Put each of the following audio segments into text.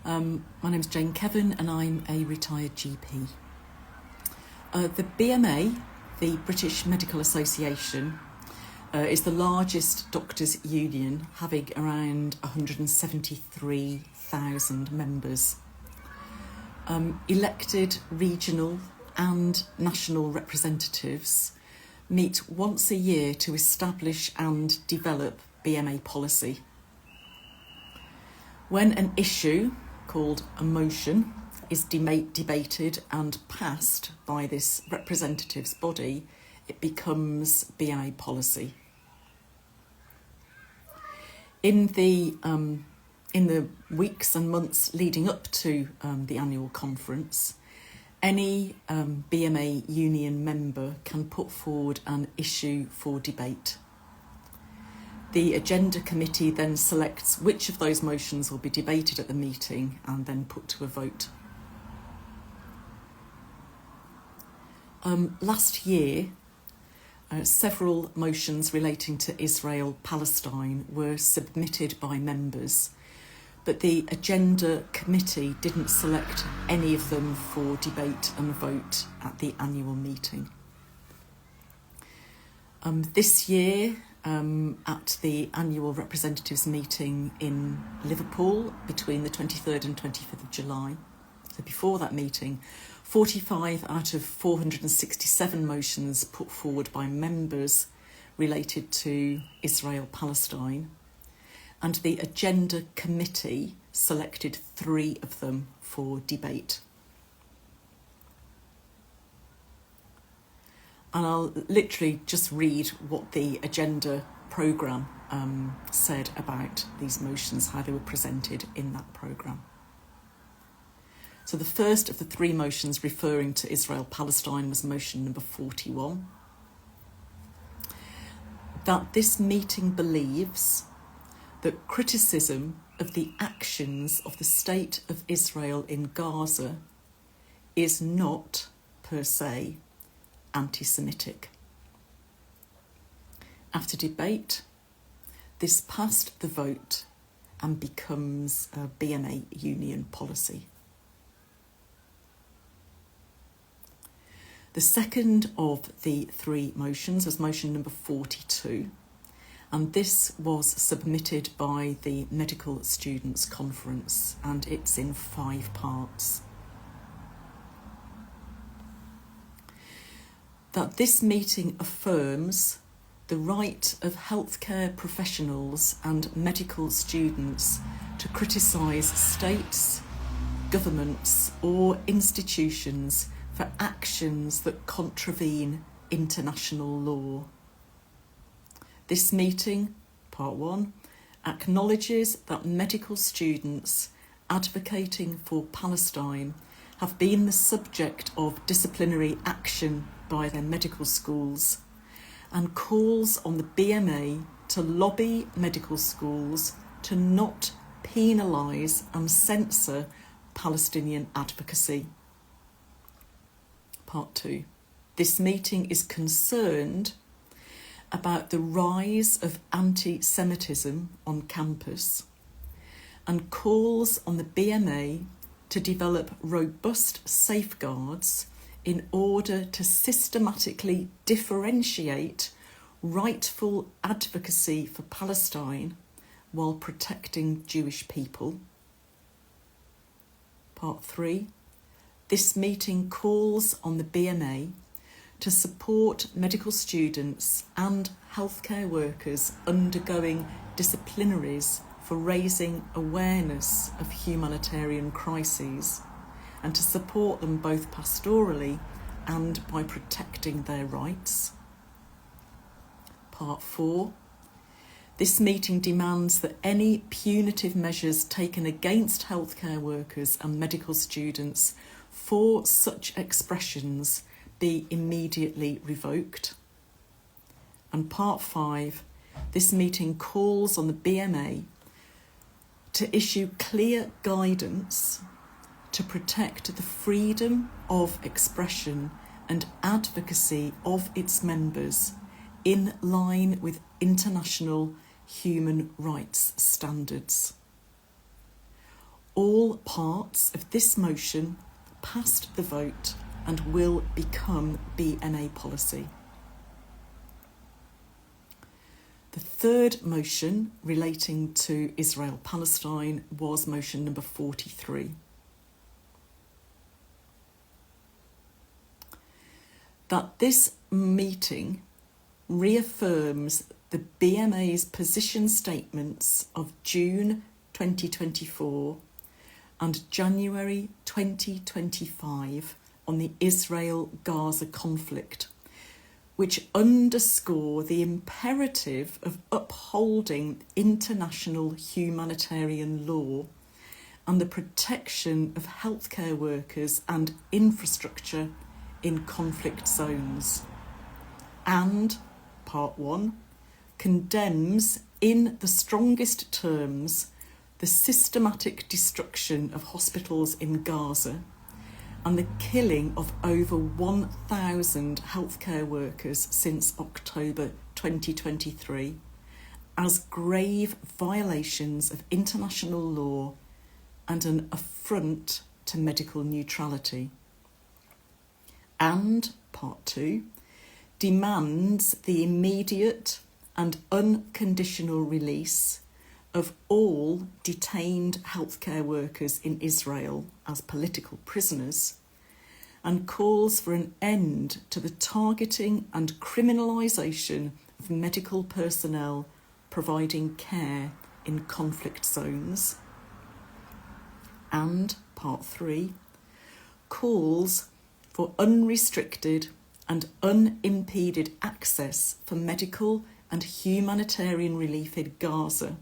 My name's Jane Kevin and I'm a retired GP. The BMA, the British Medical Association, is the largest doctors' union, having around 173,000 members. Elected regional and national representatives meet once a year to establish and develop BMA policy. When an issue, called a motion, is debated and passed by this representatives body, it becomes BMA policy. In the weeks and months leading up to the annual conference, any BMA union member can put forward an issue for debate. The agenda committee then selects which of those motions will be debated at the meeting and then put to a vote. Last year, several motions relating to Israel-Palestine were submitted by members, but the agenda committee didn't select any of them for debate and vote at the annual meeting. This year, at the annual representatives meeting in Liverpool between the 23rd and 25th of July, so before that meeting, 45 out of 467 motions put forward by members related to Israel-Palestine, and the agenda committee selected 3 of them for debate. And I'll literally just read what the agenda programme said about these motions, how they were presented in that programme. So the first of the 3 motions referring to Israel-Palestine was motion number 41. That this meeting believes that criticism of the actions of the State of Israel in Gaza is not, per se, anti-Semitic. After debate, this passed the vote and becomes a BMA union policy. The second of the 3 motions was motion number 42, and this was submitted by the Medical Students' Conference, and it's in 5 parts. That this meeting affirms the right of healthcare professionals and medical students to criticise states, governments or institutions for actions that contravene international law. This meeting, part 1, acknowledges that medical students advocating for Palestine have been the subject of disciplinary action by their medical schools and calls on the BMA to lobby medical schools to not penalise and censor Palestinian advocacy. Part 2. This meeting is concerned about the rise of anti-Semitism on campus and calls on the BMA to develop robust safeguards in order to systematically differentiate rightful advocacy for Palestine while protecting Jewish people. Part 3. This meeting calls on the BMA to support medical students and healthcare workers undergoing disciplinaries for raising awareness of humanitarian crises and to support them both pastorally and by protecting their rights. Part 4. This meeting demands that any punitive measures taken against healthcare workers and medical students for such expressions be immediately revoked. And part 5, this meeting calls on the BMA to issue clear guidance to protect the freedom of expression and advocacy of its members in line with international human rights standards. All all parts of this motion passed the vote and will become BMA policy. The third motion relating to Israel-Palestine was motion number 43. That this meeting reaffirms the BMA's position statements of June 2024 and January 2025 on the Israel-Gaza conflict, which underscore the imperative of upholding international humanitarian law and the protection of healthcare workers and infrastructure in conflict zones. And Part 1 condemns in the strongest terms the systematic destruction of hospitals in Gaza and the killing of over 1,000 healthcare workers since October 2023 as grave violations of international law and an affront to medical neutrality. And Part 2 demands the immediate and unconditional release of all detained healthcare workers in Israel as political prisoners and calls for an end to the targeting and criminalisation of medical personnel providing care in conflict zones. And Part 3 calls for unrestricted and unimpeded access for medical and humanitarian relief in Gaza,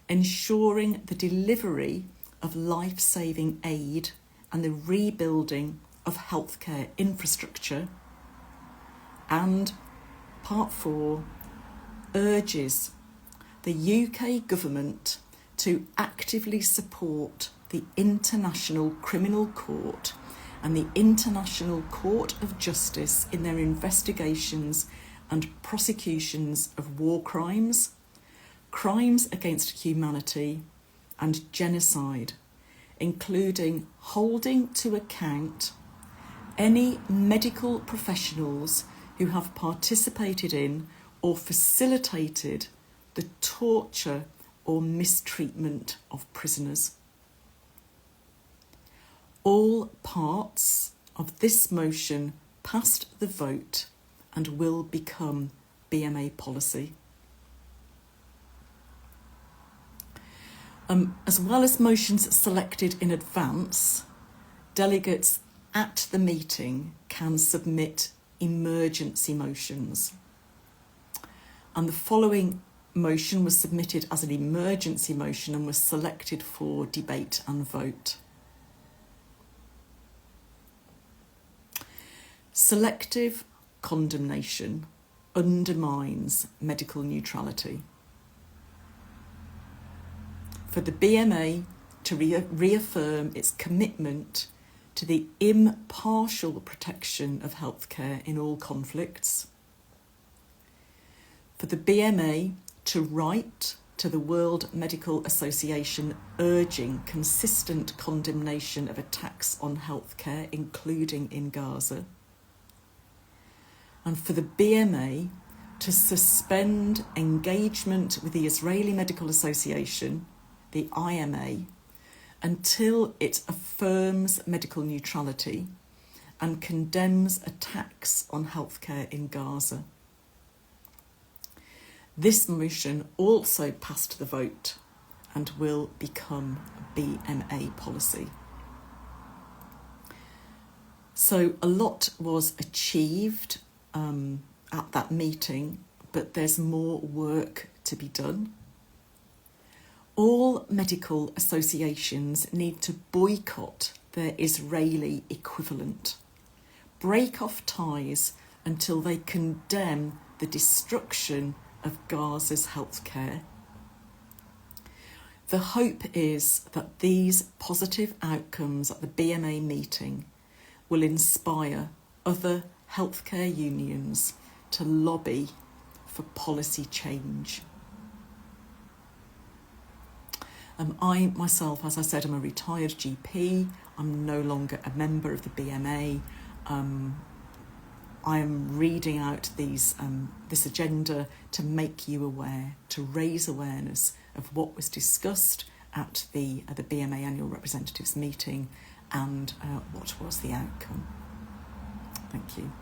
ensuring the delivery of life-saving aid and the rebuilding of healthcare infrastructure. And Part 4 urges the UK government to actively support the International Criminal Court and the International Court of Justice in their investigations and prosecutions of war crimes, crimes against humanity, and genocide, including holding to account any medical professionals who have participated in or facilitated the torture or mistreatment of prisoners. All parts of this motion passed the vote and will become BMA policy. As well as motions selected in advance, delegates at the meeting can submit emergency motions. And the following motion was submitted as an emergency motion and was selected for debate and vote. Selective condemnation undermines medical neutrality. For the BMA to reaffirm its commitment to the impartial protection of healthcare in all conflicts. For the BMA to write to the World Medical Association urging consistent condemnation of attacks on healthcare, including in Gaza. And for the BMA to suspend engagement with the Israeli Medical Association, the IMA, until it affirms medical neutrality and condemns attacks on healthcare in Gaza. This motion also passed the vote and will become BMA policy. So a lot was achieved at that meeting, but there's more work to be done. All medical associations need to boycott their Israeli equivalent, break off ties until they condemn the destruction of Gaza's healthcare. The hope is that these positive outcomes at the BMA meeting will inspire other healthcare unions to lobby for policy change. I myself, as I said, I'm a retired GP. I'm no longer a member of the BMA. I am reading out this agenda to make you aware, to raise awareness of what was discussed at the BMA Annual Representatives Meeting and what was the outcome. Thank you.